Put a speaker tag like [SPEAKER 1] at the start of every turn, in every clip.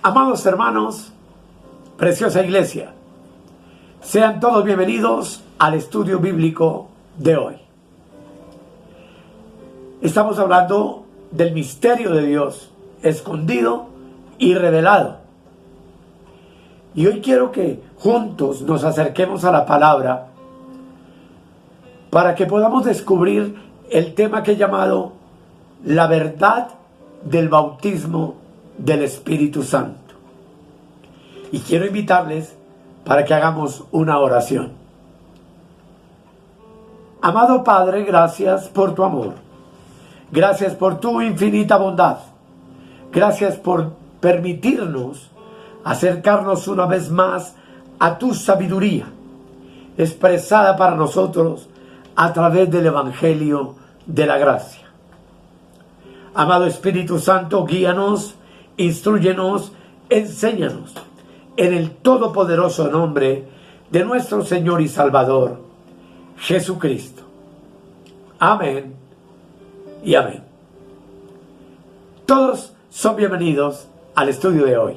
[SPEAKER 1] Amados hermanos, preciosa iglesia, sean todos bienvenidos al estudio bíblico de hoy. Estamos hablando del misterio de Dios escondido y revelado. Y hoy quiero que juntos nos acerquemos a la palabra para que podamos descubrir el tema que he llamado la verdad del bautismo del Espíritu Santo. Y quiero invitarles para que hagamos una oración. Amado Padre, gracias por tu amor. Gracias por tu infinita bondad. Gracias por permitirnos acercarnos una vez más a tu sabiduría, expresada para nosotros a través del Evangelio de la gracia. Amado Espíritu Santo, guíanos, instrúyenos, enséñanos en el todopoderoso nombre de nuestro Señor y Salvador, Jesucristo. Amén y amén. Todos son bienvenidos al estudio de hoy.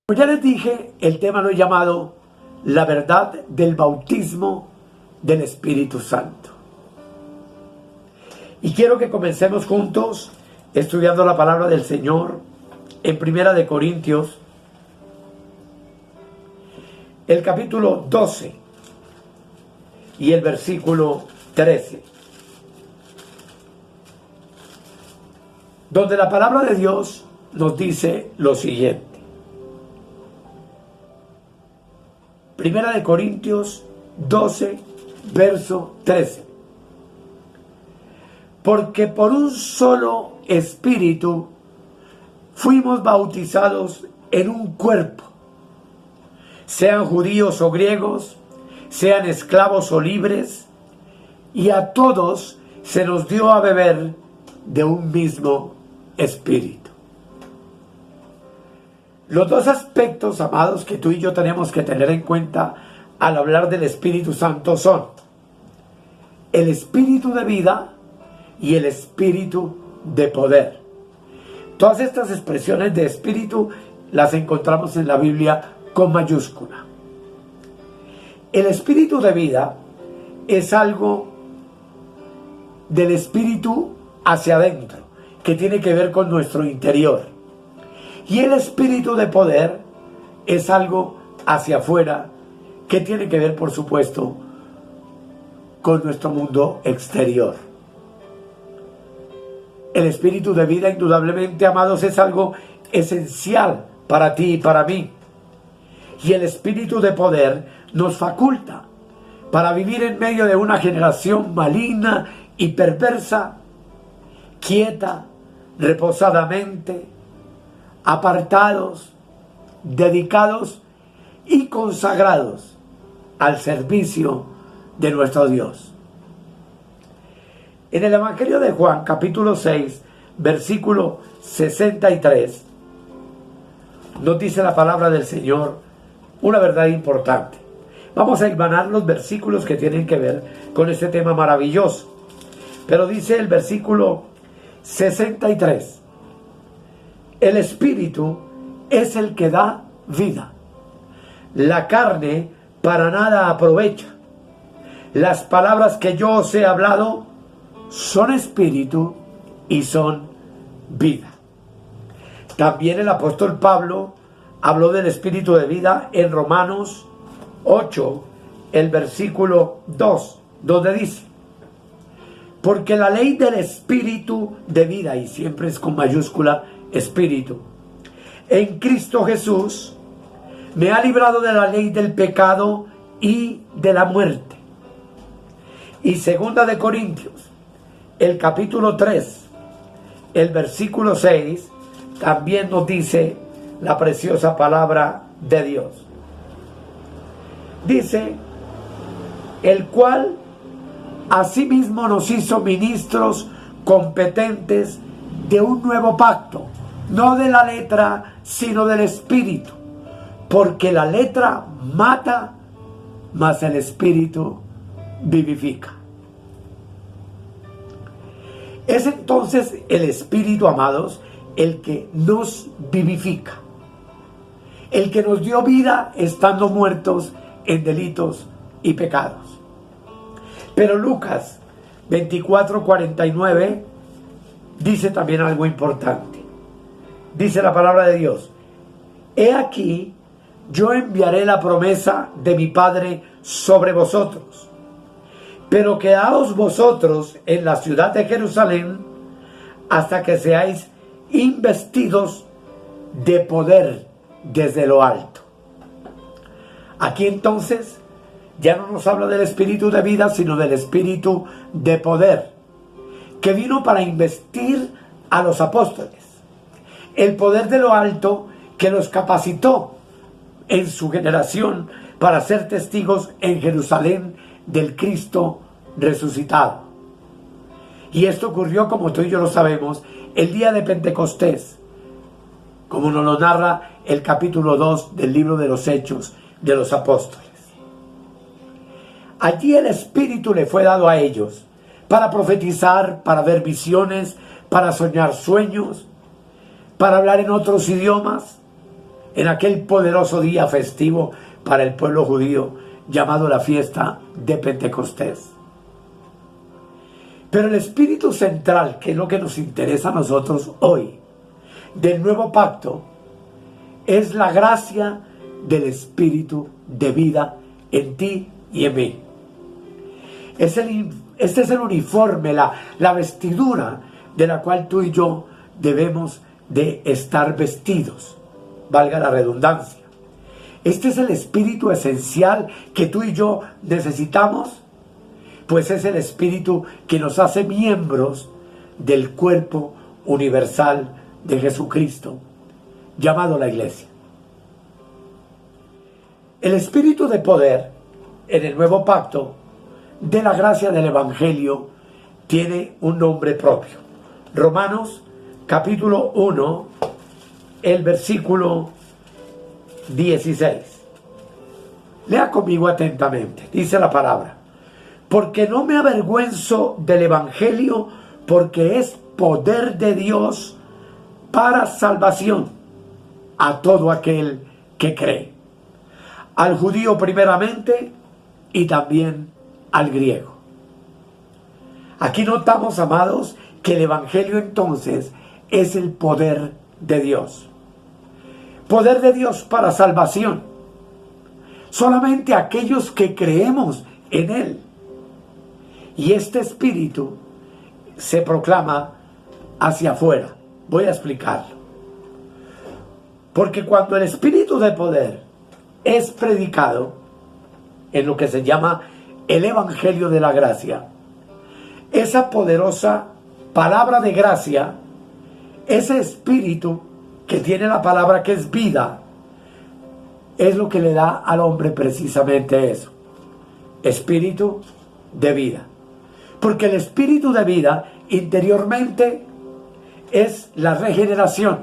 [SPEAKER 1] Como ya les dije, el tema lo he llamado la verdad del bautismo del Espíritu Santo. Y quiero que comencemos juntos estudiando la palabra del Señor en Primera de Corintios, el capítulo 12 y el versículo 13, donde la palabra de Dios nos dice lo siguiente. Primera de Corintios 12, verso 13. Porque por un solo espíritu fuimos bautizados en un cuerpo, sean judíos o griegos, sean esclavos o libres, y a todos se nos dio a beber de un mismo espíritu. Los dos aspectos, amados, que tú y yo tenemos que tener en cuenta al hablar del Espíritu Santo son el espíritu de vida y el espíritu de poder. Todas estas expresiones de espíritu las encontramos en la Biblia con mayúscula. El espíritu de vida es algo del espíritu hacia adentro, que tiene que ver con nuestro interior. Y el espíritu de poder es algo hacia afuera que tiene que ver, por supuesto, con nuestro mundo exterior. El espíritu de vida, indudablemente, amados, es algo esencial para ti y para mí. Y el espíritu de poder nos faculta para vivir en medio de una generación maligna y perversa, quieta, reposadamente, apartados, dedicados y consagrados al servicio de nuestro Dios. En el Evangelio de Juan, capítulo 6, versículo 63, nos dice la palabra del Señor una verdad importante. Vamos a hilvanar los versículos que tienen que ver con este tema maravilloso. Pero dice el versículo 63, el Espíritu es el que da vida. La carne para nada aprovecha. Las palabras que yo os he hablado son espíritu y son vida. También el apóstol Pablo habló del espíritu de vida en Romanos 8, el versículo 2, donde dice: porque la ley del espíritu de vida, y siempre es con mayúscula, espíritu, en Cristo Jesús, me ha librado de la ley del pecado y de la muerte. Y segunda de Corintios, el capítulo 3, el versículo 6, también nos dice la preciosa palabra de Dios. Dice, el cual asimismo nos hizo ministros competentes de un nuevo pacto, no de la letra, sino del espíritu, porque la letra mata, mas el Espíritu vivifica. Es entonces el Espíritu, amados, el que nos vivifica, el que nos dio vida estando muertos en delitos y pecados. Pero Lucas 24:49 dice también algo importante. Dice la palabra de Dios: he aquí, yo enviaré la promesa de mi Padre sobre vosotros, pero quedaos vosotros en la ciudad de Jerusalén hasta que seáis investidos de poder desde lo alto. Aquí entonces ya no nos habla del espíritu de vida, sino del espíritu de poder, que vino para investir a los apóstoles. El poder de lo alto que los capacitó en su generación para ser testigos en Jerusalén del Cristo resucitado. Y esto ocurrió, como tú y yo lo sabemos, el día de Pentecostés, como nos lo narra el capítulo 2 del libro de los Hechos de los Apóstoles. Allí el Espíritu le fue dado a ellos para profetizar, para ver visiones, para soñar sueños, para hablar en otros idiomas, en aquel poderoso día festivo para el pueblo judío llamado la fiesta de Pentecostés. Pero el espíritu central, que es lo que nos interesa a nosotros hoy, del nuevo pacto, es la gracia del espíritu de vida en ti y en mí. Este es el uniforme, la vestidura de la cual tú y yo debemos de estar vestidos, valga la redundancia. Este es el espíritu esencial que tú y yo necesitamos, pues es el espíritu que nos hace miembros del cuerpo universal de Jesucristo, llamado la iglesia. El espíritu de poder en el nuevo pacto de la gracia del evangelio tiene un nombre propio. Romanos capítulo 1, el versículo 16. Lea conmigo atentamente. Dice la palabra: porque no me avergüenzo del evangelio, porque es poder de Dios para salvación a todo aquel que cree, al judío primeramente y también al griego. Aquí notamos, amados, que el evangelio entonces es el poder de Dios. Poder de Dios para salvación. Solamente aquellos que creemos en Él. Y este espíritu se proclama hacia afuera. Voy a explicarlo. Porque cuando el espíritu de poder es predicado en lo que se llama el evangelio de la gracia, esa poderosa palabra de gracia, ese espíritu que tiene la palabra que es vida, es lo que le da al hombre precisamente eso: espíritu de vida. Porque el espíritu de vida interiormente es la regeneración,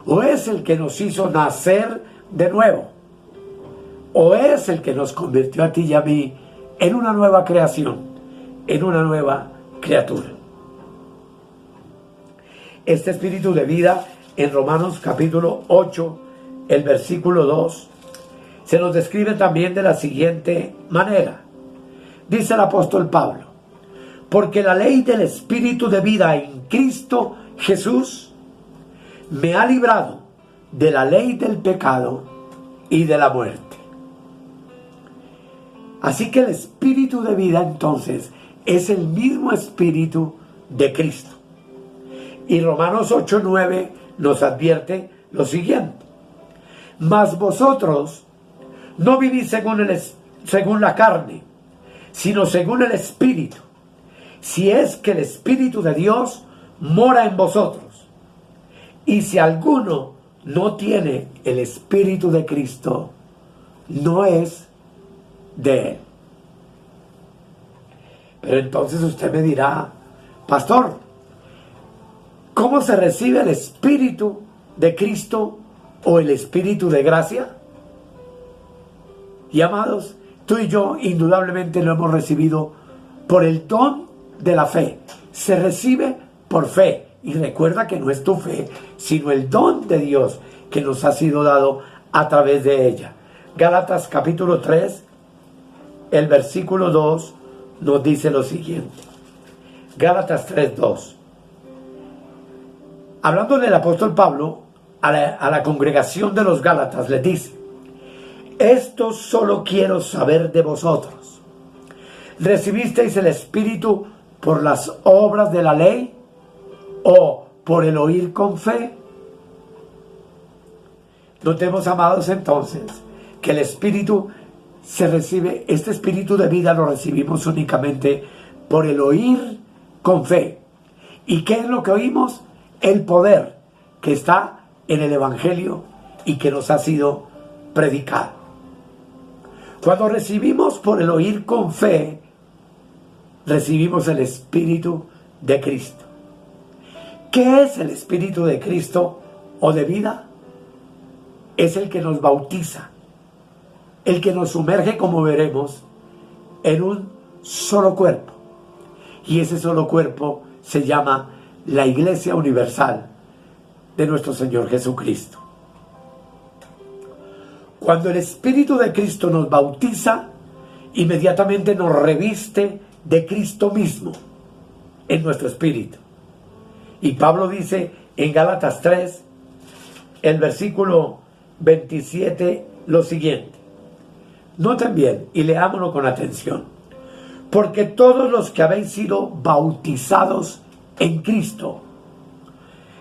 [SPEAKER 1] o es el que nos hizo nacer de nuevo, o es el que nos convirtió a ti y a mí en una nueva creación, en una nueva criatura. Este espíritu de vida en Romanos capítulo 8, el versículo 2, se nos describe también de la siguiente manera. Dice el apóstol Pablo: porque la ley del espíritu de vida en Cristo Jesús me ha librado de la ley del pecado y de la muerte. Así que el espíritu de vida entonces es el mismo espíritu de Cristo. Y Romanos 8:9 nos advierte lo siguiente: mas vosotros no vivís según la carne, sino según el espíritu, si es que el espíritu de Dios mora en vosotros. Y si alguno no tiene el espíritu de Cristo, no es de él. Pero entonces usted me dirá: pastor, ¿cómo se recibe el espíritu de Cristo o el espíritu de gracia? Y amados, Tú y yo indudablemente lo hemos recibido por el don de la fe. Se recibe por fe. Y recuerda que no es tu fe, sino el don de Dios que nos ha sido dado a través de ella. Gálatas capítulo 3, el versículo 2 nos dice lo siguiente. Gálatas 3, 2. Hablando del apóstol Pablo a la congregación de los Gálatas, les dice: esto solo quiero saber de vosotros. ¿Recibisteis el Espíritu por las obras de la ley o por el oír con fe? Notemos, amados, entonces, que el Espíritu se recibe, este Espíritu de vida lo recibimos únicamente por el oír con fe. ¿Y qué es lo que oímos? El poder que está en el Evangelio y que nos ha sido predicado. Cuando recibimos por el oír con fe, recibimos el Espíritu de Cristo. ¿Qué es el Espíritu de Cristo o de vida? Es el que nos bautiza, el que nos sumerge, como veremos, en un solo cuerpo. Y ese solo cuerpo se llama la Iglesia Universal de nuestro Señor Jesucristo. Cuando el Espíritu de Cristo nos bautiza, inmediatamente nos reviste de Cristo mismo en nuestro espíritu. Y Pablo dice en Gálatas 3, el versículo 27, lo siguiente. Noten bien y leámoslo con atención. Porque todos los que habéis sido bautizados en Cristo,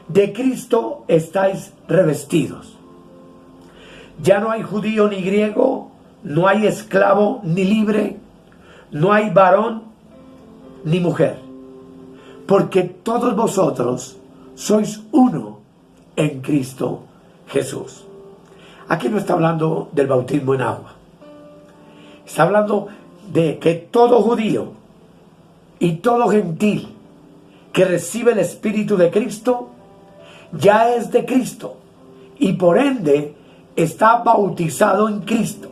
[SPEAKER 1] de Cristo estáis revestidos. Ya no hay judío ni griego, no hay esclavo ni libre, no hay varón ni mujer, porque todos vosotros sois uno en Cristo Jesús. Aquí no está hablando del bautismo en agua. Está hablando de que todo judío y todo gentil que recibe el Espíritu de Cristo ya es de Cristo y por ende está bautizado en Cristo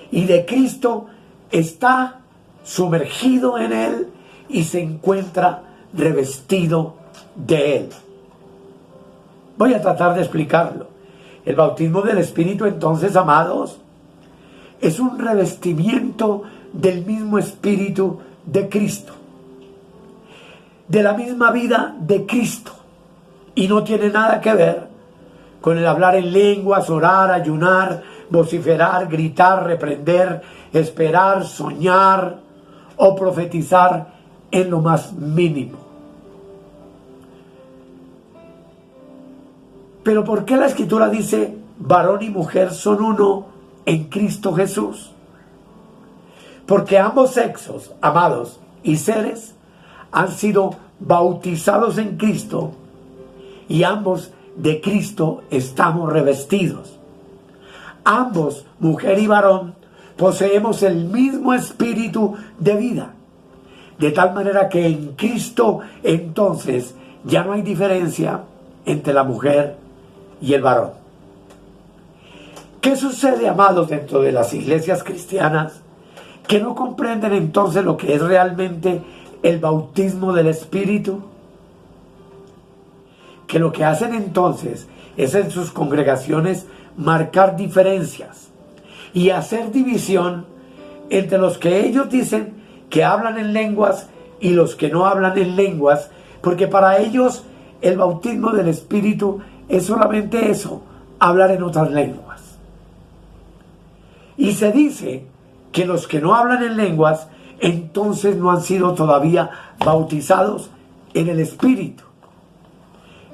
[SPEAKER 1] y de Cristo está sumergido en Él y se encuentra revestido de Él. Voy a tratar de explicarlo. El bautismo del Espíritu, entonces, amados, es un revestimiento del mismo Espíritu de Cristo, de la misma vida de Cristo, y no tiene nada que ver con el hablar en lenguas, orar, ayunar, vociferar, gritar, reprender, esperar, soñar o profetizar en lo más mínimo. Pero ¿por qué la Escritura dice varón y mujer son uno en Cristo Jesús? Porque ambos sexos, amados, y seres han sido bautizados en Cristo y ambos de Cristo estamos revestidos. Ambos, mujer y varón, poseemos el mismo espíritu de vida. De tal manera que en Cristo entonces ya no hay diferencia entre la mujer y el varón. ¿Qué sucede, amados, dentro de las iglesias cristianas que no comprenden entonces lo que es realmente el bautismo del Espíritu? Que lo que hacen entonces es en sus congregaciones marcar diferencias y hacer división entre los que ellos dicen que hablan en lenguas y los que no hablan en lenguas, porque para ellos el bautismo del Espíritu es solamente eso, hablar en otras lenguas. Y se dice que los que no hablan en lenguas entonces no han sido todavía bautizados en el Espíritu.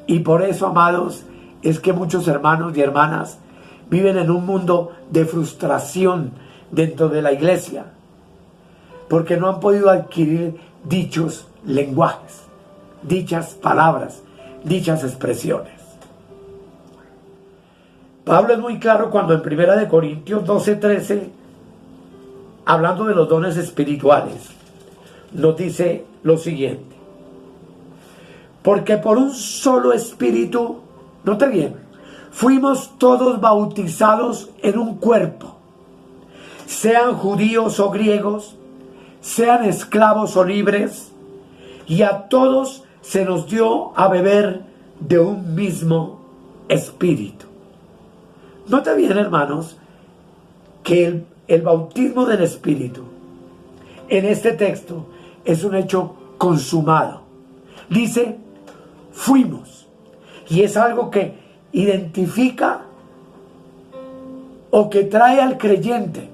[SPEAKER 1] Y por eso, amados, es que muchos hermanos y hermanas viven en un mundo de frustración dentro de la iglesia, porque no han podido adquirir dichos lenguajes, dichas palabras, dichas expresiones. Pablo es muy claro cuando en 1 Corintios 12:13, hablando de los dones espirituales, nos dice lo siguiente. Porque por un solo espíritu, note bien, fuimos todos bautizados en un cuerpo, sean judíos o griegos, sean esclavos o libres, y a todos se nos dio a beber de un mismo espíritu. Nota bien, hermanos, que el bautismo del Espíritu en este texto es un hecho consumado. Dice, fuimos. Y es algo que identifica o que trae al creyente,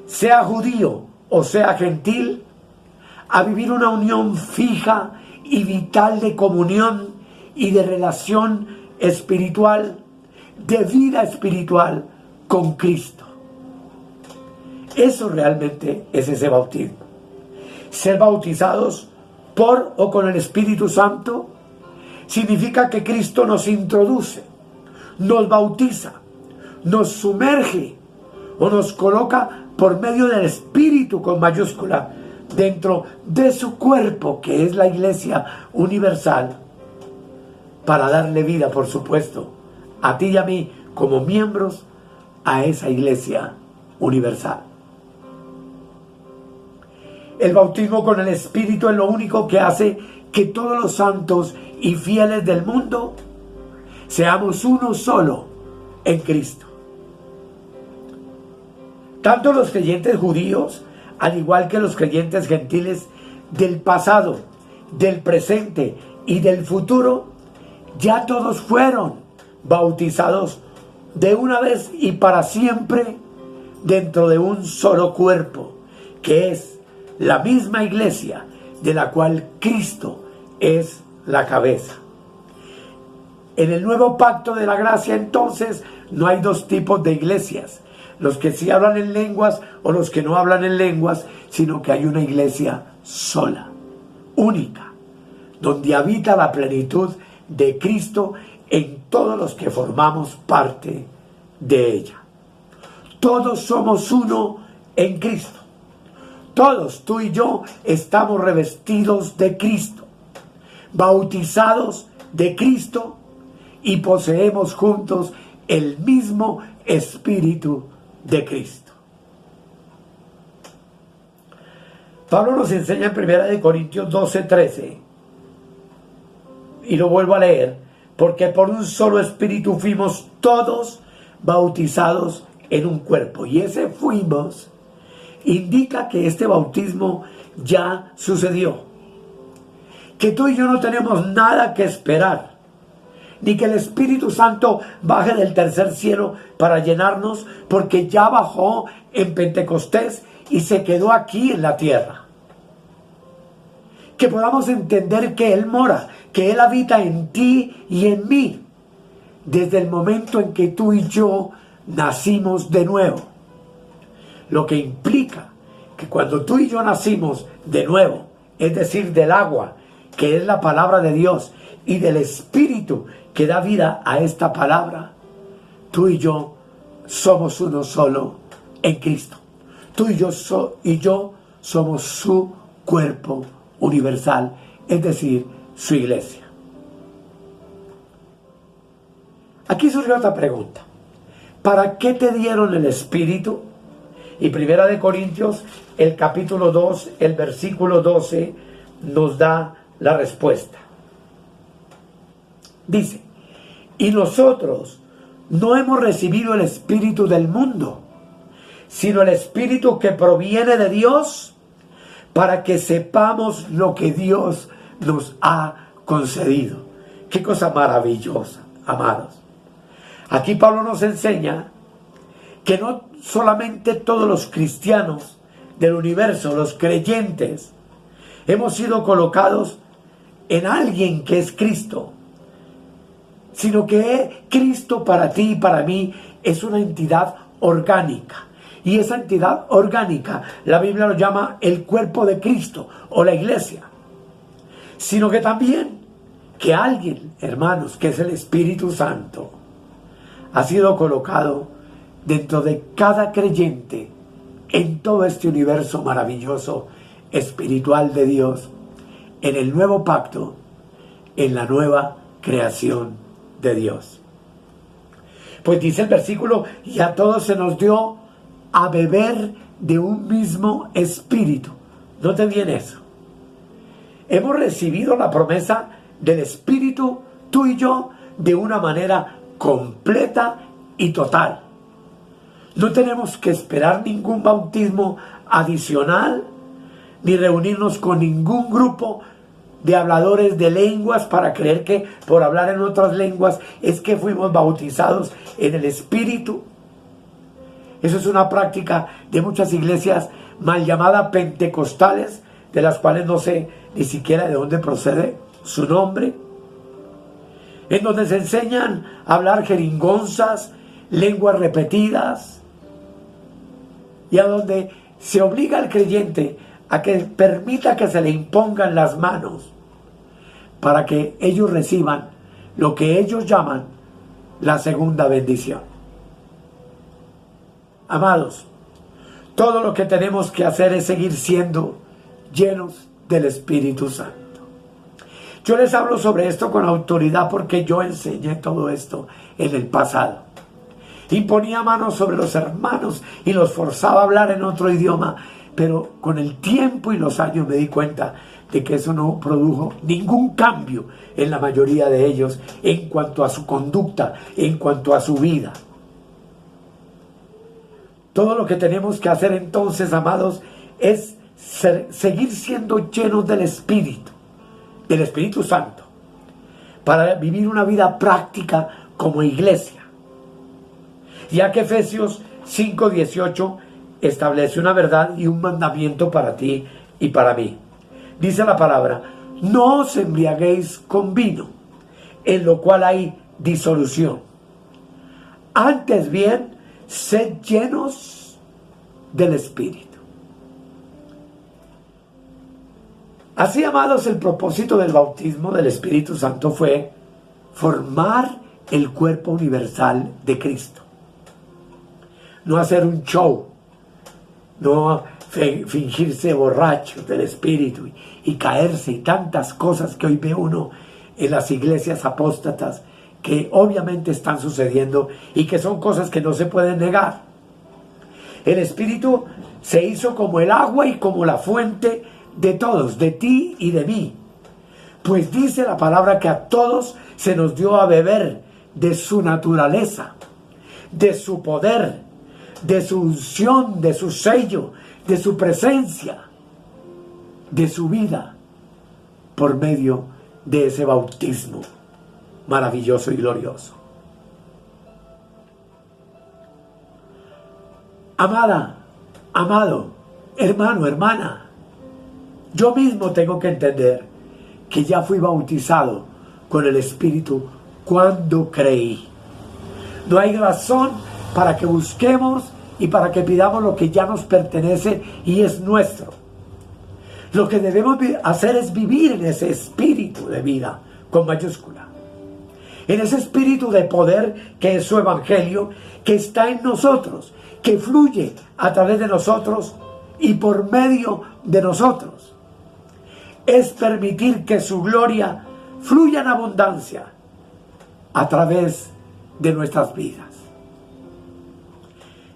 [SPEAKER 1] sea judío o sea gentil, a vivir una unión fija y vital de comunión y de relación espiritual, de vida espiritual con Cristo. Eso realmente es ese bautismo. Ser bautizados por o con el Espíritu Santo significa que Cristo nos introduce, nos bautiza, nos sumerge o nos coloca por medio del Espíritu con mayúscula dentro de su cuerpo, que es la Iglesia universal, para darle vida, por supuesto, a ti y a mí como miembros a esa Iglesia universal. El bautismo con el Espíritu es lo único que hace que todos los santos y fieles del mundo seamos uno solo en Cristo. Tanto los creyentes judíos, al igual que los creyentes gentiles del pasado, del presente y del futuro, ya todos fueron bautizados de una vez y para siempre dentro de un solo cuerpo, que es la misma iglesia de la cual Cristo es la cabeza. En el nuevo pacto de la gracia, entonces, no hay dos tipos de iglesias, los que sí hablan en lenguas o los que no hablan en lenguas, sino que hay una iglesia sola, única, donde habita la plenitud de Cristo en todos los que formamos parte de ella. Todos somos uno en Cristo. Todos, tú y yo, estamos revestidos de Cristo, bautizados de Cristo y poseemos juntos el mismo Espíritu de Cristo. Pablo nos enseña en 1 Corintios 12:13, y lo vuelvo a leer, porque por un solo Espíritu fuimos todos bautizados en un cuerpo. Y ese fuimos indica que este bautismo ya sucedió, que tú y yo no tenemos nada que esperar, ni que el Espíritu Santo baje del tercer cielo para llenarnos, porque ya bajó en Pentecostés y se quedó aquí en la tierra. Que podamos entender que Él mora, que Él habita en ti y en mí, desde el momento en que tú y yo nacimos de nuevo. Lo que implica que cuando tú y yo nacimos de nuevo, es decir, del agua, que es la palabra de Dios, y del Espíritu que da vida a esta palabra, tú y yo somos uno solo en Cristo. Tú y yo somos su cuerpo universal, es decir, su iglesia. Aquí surge otra pregunta. ¿Para qué te dieron el Espíritu? Y 1 Corintios, el capítulo 2, el versículo 12, nos da la respuesta. Dice, y nosotros no hemos recibido el Espíritu del mundo, sino el Espíritu que proviene de Dios, para que sepamos lo que Dios nos ha concedido. Qué cosa maravillosa, amados. Aquí Pablo nos enseña que no solamente todos los cristianos del universo, los creyentes, hemos sido colocados en alguien que es Cristo, sino que Cristo para ti y para mí es una entidad orgánica. Y esa entidad orgánica, la Biblia lo llama el cuerpo de Cristo o la iglesia. Sino que también que alguien, hermanos, que es el Espíritu Santo, ha sido colocado dentro de cada creyente en todo este universo maravilloso espiritual de Dios, en el nuevo pacto, en la nueva creación de Dios. Pues dice el versículo, y a todos se nos dio a beber de un mismo espíritu. ¿Note bien eso? Hemos recibido la promesa del Espíritu, tú y yo, de una manera completa y total. No tenemos que esperar ningún bautismo adicional, ni reunirnos con ningún grupo de habladores de lenguas para creer que por hablar en otras lenguas es que fuimos bautizados en el Espíritu. Eso es una práctica de muchas iglesias mal llamadas pentecostales, de las cuales no sé ni siquiera de dónde procede su nombre, en donde se enseñan a hablar jeringonzas, lenguas repetidas, y a donde se obliga al creyente a que permita que se le impongan las manos para que ellos reciban lo que ellos llaman la segunda bendición. Amados, todo lo que tenemos que hacer es seguir siendo llenos del Espíritu Santo. Yo les hablo sobre esto con autoridad porque yo enseñé todo esto en el pasado. Imponía manos sobre los hermanos y los forzaba a hablar en otro idioma, pero con el tiempo y los años me di cuenta de que eso no produjo ningún cambio en la mayoría de ellos en cuanto a su conducta, en cuanto a su vida. Todo lo que tenemos que hacer entonces, amados, es seguir siendo llenos del Espíritu Santo, para vivir una vida práctica como iglesia. Ya que Efesios 5:18 establece una verdad y un mandamiento para ti y para mí. Dice la palabra: no os embriaguéis con vino, en lo cual hay disolución. Antes bien, sed llenos del Espíritu. Así, amados, el propósito del bautismo del Espíritu Santo fue formar el cuerpo universal de Cristo. No hacer un show, no fingirse borracho del Espíritu y caerse, y tantas cosas que hoy ve uno en las iglesias apóstatas que obviamente están sucediendo y que son cosas que no se pueden negar. El Espíritu se hizo como el agua y como la fuente de todos, de ti y de mí. Pues dice la palabra que a todos se nos dio a beber de su naturaleza, de su poder, de su unción, de su sello, de su presencia, de su vida, por medio de ese bautismo maravilloso y glorioso. Amada, amado, hermano, hermana, yo mismo tengo que entender que ya fui bautizado con el Espíritu cuando creí. No hay razón para que busquemos y para que pidamos lo que ya nos pertenece y es nuestro. Lo que debemos hacer es vivir en ese espíritu de vida, con mayúscula. En ese espíritu de poder que es su evangelio, que está en nosotros, que fluye a través de nosotros y por medio de nosotros. Es permitir que su gloria fluya en abundancia a través de nuestras vidas.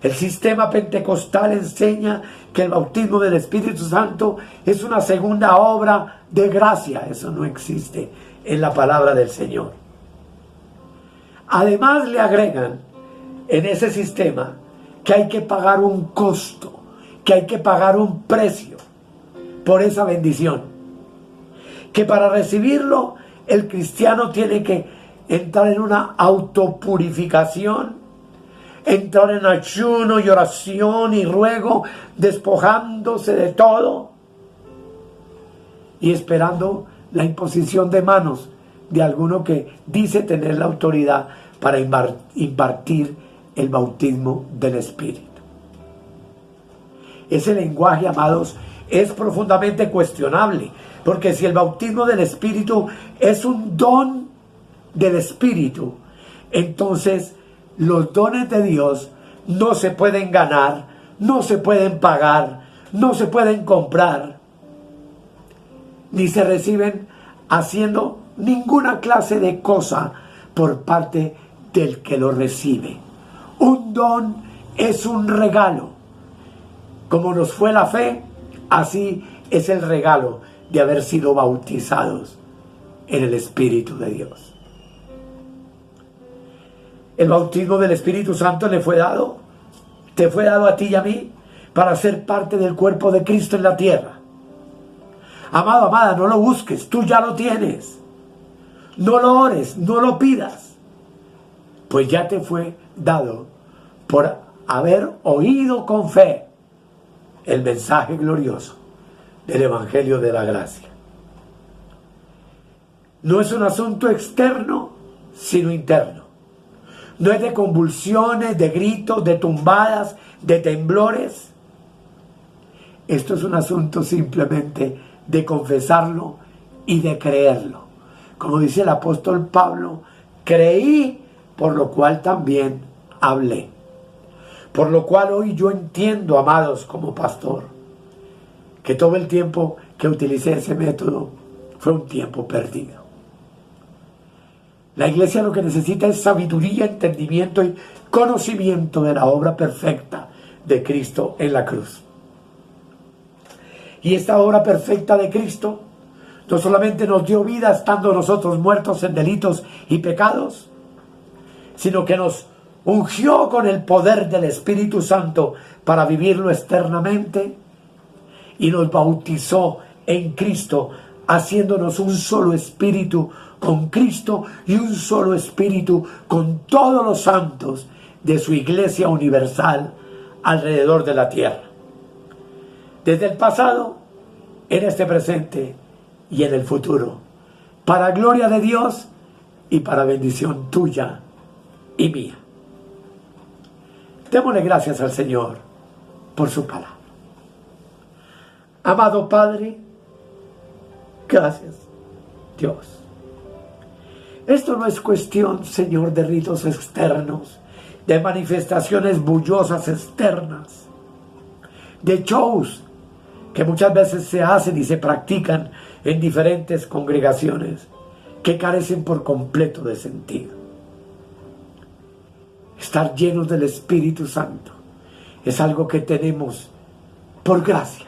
[SPEAKER 1] El sistema pentecostal enseña que el bautismo del Espíritu Santo es una segunda obra de gracia. Eso no existe en la palabra del Señor. Además le agregan en ese sistema que hay que pagar un costo, que hay que pagar un precio por esa bendición. Que para recibirlo el cristiano tiene que entrar en una autopurificación, entrar en ayuno y oración y ruego, despojándose de todo y esperando la imposición de manos de alguno que dice tener la autoridad para impartir el bautismo del Espíritu. Ese lenguaje, amados, es profundamente cuestionable, porque si el bautismo del Espíritu es un don del Espíritu, entonces los dones de Dios no se pueden ganar, no se pueden pagar, no se pueden comprar, ni se reciben haciendo ninguna clase de cosa por parte del que lo recibe. Un don es un regalo, Como nos fue la fe, así es el regalo de haber sido bautizados en el Espíritu de Dios. El bautismo del Espíritu Santo te fue dado a ti y a mí para ser parte del cuerpo de Cristo en la tierra. Amado, amada, no lo busques, tú ya lo tienes. No lo ores, no lo pidas, pues ya te fue dado por haber oído con fe el mensaje glorioso del Evangelio de la Gracia. No es un asunto externo, sino interno. No es de convulsiones, de gritos, de tumbadas, de temblores. Esto es un asunto simplemente de confesarlo y de creerlo. Como dice el apóstol Pablo, creí, por lo cual también hablé. Por lo cual hoy yo entiendo, amados, como pastor, que todo el tiempo que utilicé ese método fue un tiempo perdido. La iglesia lo que necesita es sabiduría, entendimiento y conocimiento de la obra perfecta de Cristo en la cruz. Y esta obra perfecta de Cristo no solamente nos dio vida estando nosotros muertos en delitos y pecados, sino que nos ungió con el poder del Espíritu Santo para vivirlo externamente y nos bautizó en Cristo, haciéndonos un solo espíritu con Cristo y un solo espíritu con todos los santos de su iglesia universal alrededor de la tierra. Desde el pasado, en este presente y en el futuro, para gloria de Dios y para bendición tuya y mía. Démosle gracias al Señor por su palabra. Amado Padre, gracias, Dios. Esto no es cuestión, Señor, de ritos externos, de manifestaciones bullosas externas, de shows que muchas veces se hacen y se practican en diferentes congregaciones que carecen por completo de sentido. Estar llenos del Espíritu Santo es algo que tenemos por gracia.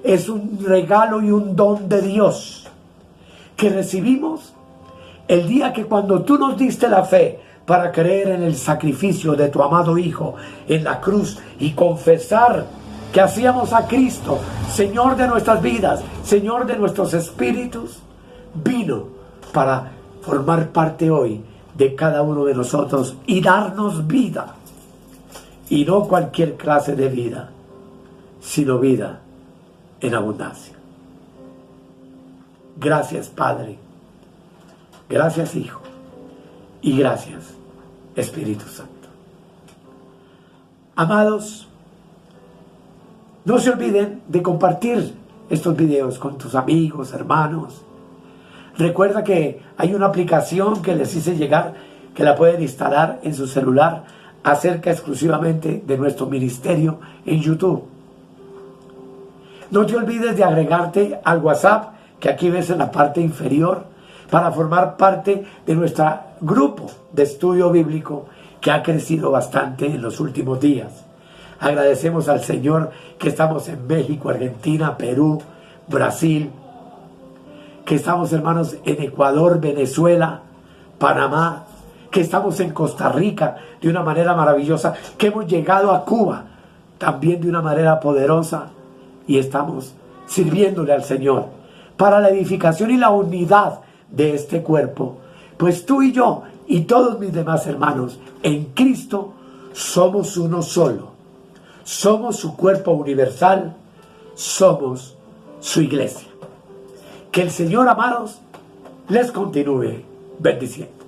[SPEAKER 1] Es un regalo y un don de Dios que recibimos el día que cuando tú nos diste la fe para creer en el sacrificio de tu amado Hijo en la cruz y confesar que hacíamos a Cristo Señor de nuestras vidas, Señor de nuestros espíritus, vino para formar parte hoy de cada uno de nosotros y darnos vida. Y no cualquier clase de vida, sino vida en abundancia. Gracias, Padre. Gracias, Hijo. Y gracias, Espíritu Santo. Amados, no se olviden de compartir estos videos con tus amigos, hermanos. Recuerda que hay una aplicación que les hice llegar, que la pueden instalar en su celular, acerca exclusivamente de nuestro ministerio en YouTube. No te olvides de agregarte al WhatsApp, que aquí ves en la parte inferior, para formar parte de nuestro grupo de estudio bíblico, que ha crecido bastante en los últimos días. Agradecemos al Señor que estamos en México, Argentina, Perú, Brasil, que estamos, hermanos, en Ecuador, Venezuela, Panamá, que estamos en Costa Rica de una manera maravillosa, que hemos llegado a Cuba también de una manera poderosa y estamos sirviéndole al Señor para la edificación y la unidad de este cuerpo. Pues tú y yo y todos mis demás hermanos en Cristo somos uno solo. Somos su cuerpo universal, somos su iglesia. Que el Señor, amados, les continúe bendiciendo.